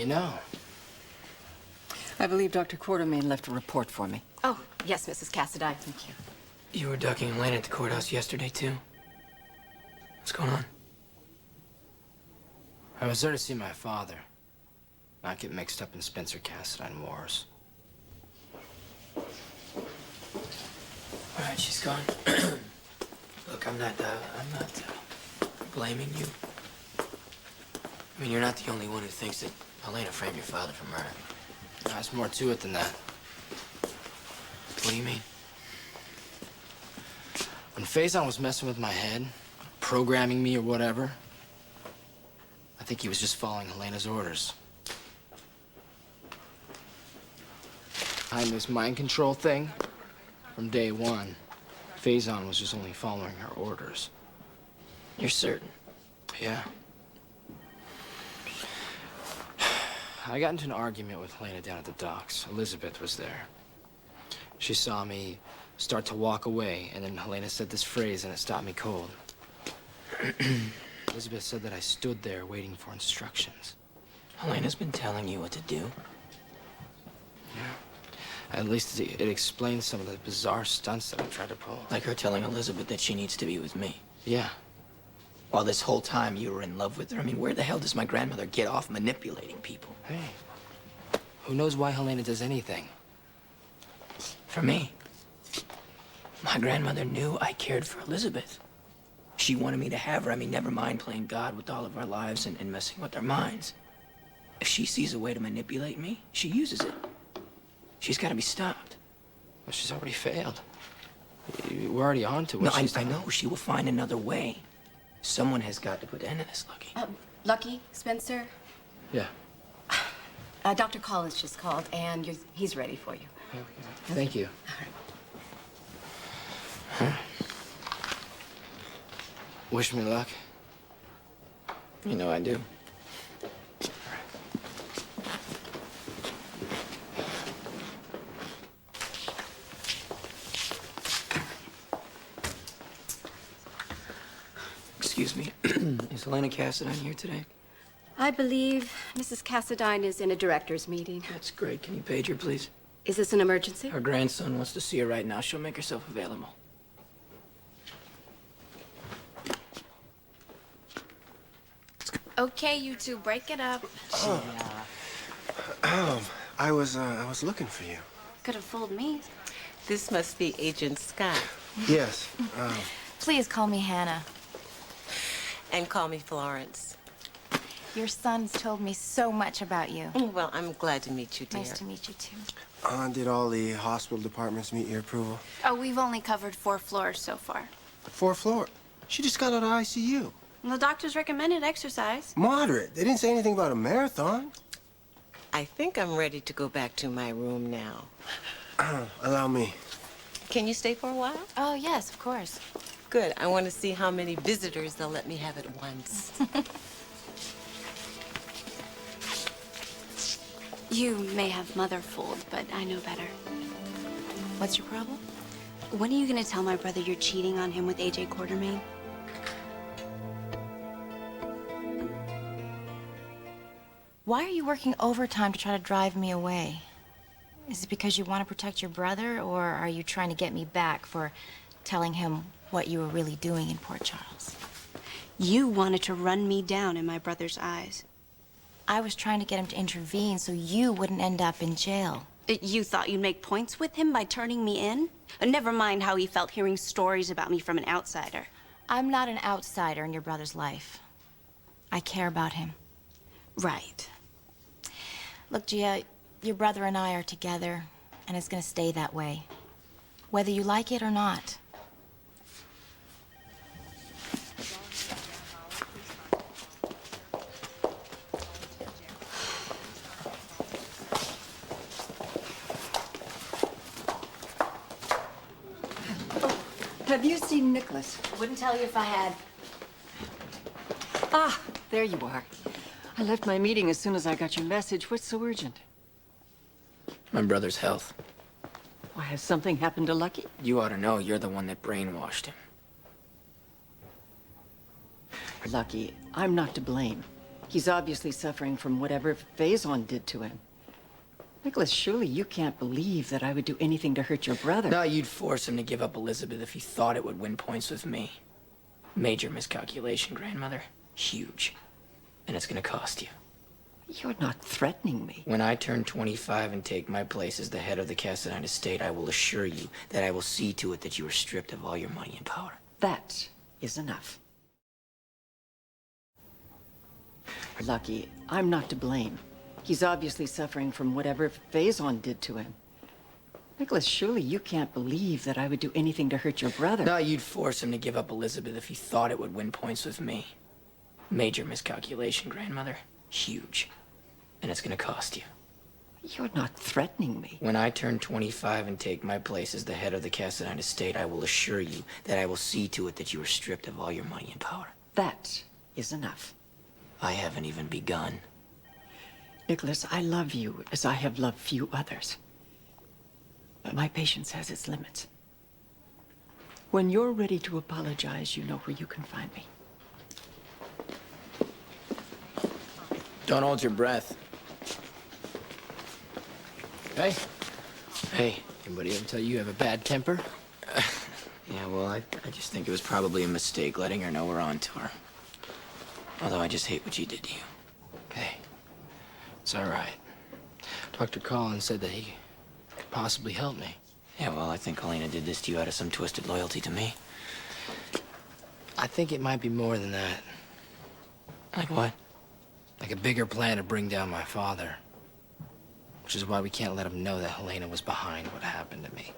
you know? I believe Dr. Quartermain left a report for me. Oh, yes, Mrs. Cassadine. Thank you. You were ducking Elena at the courthouse yesterday, too? What's going on? I was there to see my father. Not get mixed up in Spencer Cassadine wars. All right, she's gone. Look, I'm not blaming you. I mean, you're not the only one who thinks that Elena framed your father for murder. There's more to it than that. What do you mean? When Faison was messing with my head, programming me or whatever, I think he was just following Elena's orders. Behind this mind control thing, from day one, Faison was just only following her orders. You're certain? Yeah. I got into an argument with Helena down at the docks. Elizabeth was there. She saw me start to walk away, and then Helena said this phrase, and it stopped me cold. Elizabeth said that I stood there waiting for instructions. Helena's been telling you what to do? Yeah. At least it explains some of the bizarre stunts that I tried to pull. Like her telling Elizabeth that she needs to be with me? Yeah. While this whole time you were in love with her? I mean, where the hell does my grandmother get off manipulating people? Hey, who knows why Helena does anything? For me, my grandmother knew I cared for Elizabeth. She wanted me to have her. I mean, never mind playing God with all of our lives and messing with our minds. If she sees a way to manipulate me, she uses it. She's got to be stopped. Well, she's already failed. We're already on to it. No, I know. She will find another way. Someone has got to put an end to this, Lucky. Lucky, Spencer? Yeah. Dr. Collins just called, and he's ready for you. Okay. Thank you. All right. Huh? Wish me luck. You know I do. Excuse me. Is Helena Cassadine here today? I believe Mrs. Cassadine is in a director's meeting. That's great. Can you page her, please? Is this an emergency? Her grandson wants to see her right now. She'll make herself available. Okay, you two, break it up. I was looking for you. Could have fooled me. This must be Agent Scott. Yes. Please call me Hannah. And call me Florence. Your son's told me so much about you. Well, I'm glad to meet you, dear. Nice to meet you, too. Did all the hospital departments meet your approval? Oh, we've only covered 4 floors so far. 4th floor. She just got out of ICU. Well, the doctors recommended exercise. Moderate. They didn't say anything about a marathon. I think I'm ready to go back to my room now. Allow me. Can you stay for a while? Oh, yes, of course. Good. I want to see how many visitors they'll let me have at once. You may have Mother fooled, but I know better. What's your problem? When are you going to tell my brother you're cheating on him with AJ Quartermain? Why are you working overtime to try to drive me away? Is it because you want to protect your brother, or are you trying to get me back for telling him what you were really doing in Port Charles? You wanted to run me down in my brother's eyes. I was trying to get him to intervene so you wouldn't end up in jail. You thought you'd make points with him by turning me in? Never mind how he felt hearing stories about me from an outsider. I'm not an outsider in your brother's life. I care about him. Right. Look, Gia, your brother and I are together, and it's gonna stay that way, whether you like it or not. Have you seen Nikolas? Wouldn't tell you if I had. Ah, there you are. I left my meeting as soon as I got your message. What's so urgent? My brother's health. Why, has something happened to Lucky? You ought to know. You're the one that brainwashed him. Lucky, I'm not to blame. He's obviously suffering from whatever Faison did to him. Nikolas, surely you can't believe that I would do anything to hurt your brother. No, you'd force him to give up Elizabeth if he thought it would win points with me. Major miscalculation, grandmother. Huge. And it's gonna cost you. You're not threatening me. When I turn 25 and take my place as the head of the Castellan estate, I will assure you that I will see to it that you are stripped of all your money and power. That is enough. Lucky, I'm not to blame. He's obviously suffering from whatever Faison did to him. Nikolas, surely you can't believe that I would do anything to hurt your brother. No, you'd force him to give up Elizabeth if he thought it would win points with me. Major miscalculation, grandmother. Huge. And it's gonna cost you. You're not threatening me. When I turn 25 and take my place as the head of the Castellan estate, I will assure you that I will see to it that you are stripped of all your money and power. That is enough. I haven't even begun. Nikolas, I love you as I have loved few others. But my patience has its limits. When you're ready to apologize, you know where you can find me. Don't hold your breath. Hey. Hey, anybody ever tell you have a bad temper? Yeah, well, I just think it was probably a mistake letting her know we're on tour. Although I just hate what she did to you. Hey, it's all right. Dr. Collins said that he could possibly help me. Yeah, well, I think Helena did this to you out of some twisted loyalty to me. I think it might be more than that. Like what? Like a bigger plan to bring down my father. Which is why we can't let him know that Helena was behind what happened to me.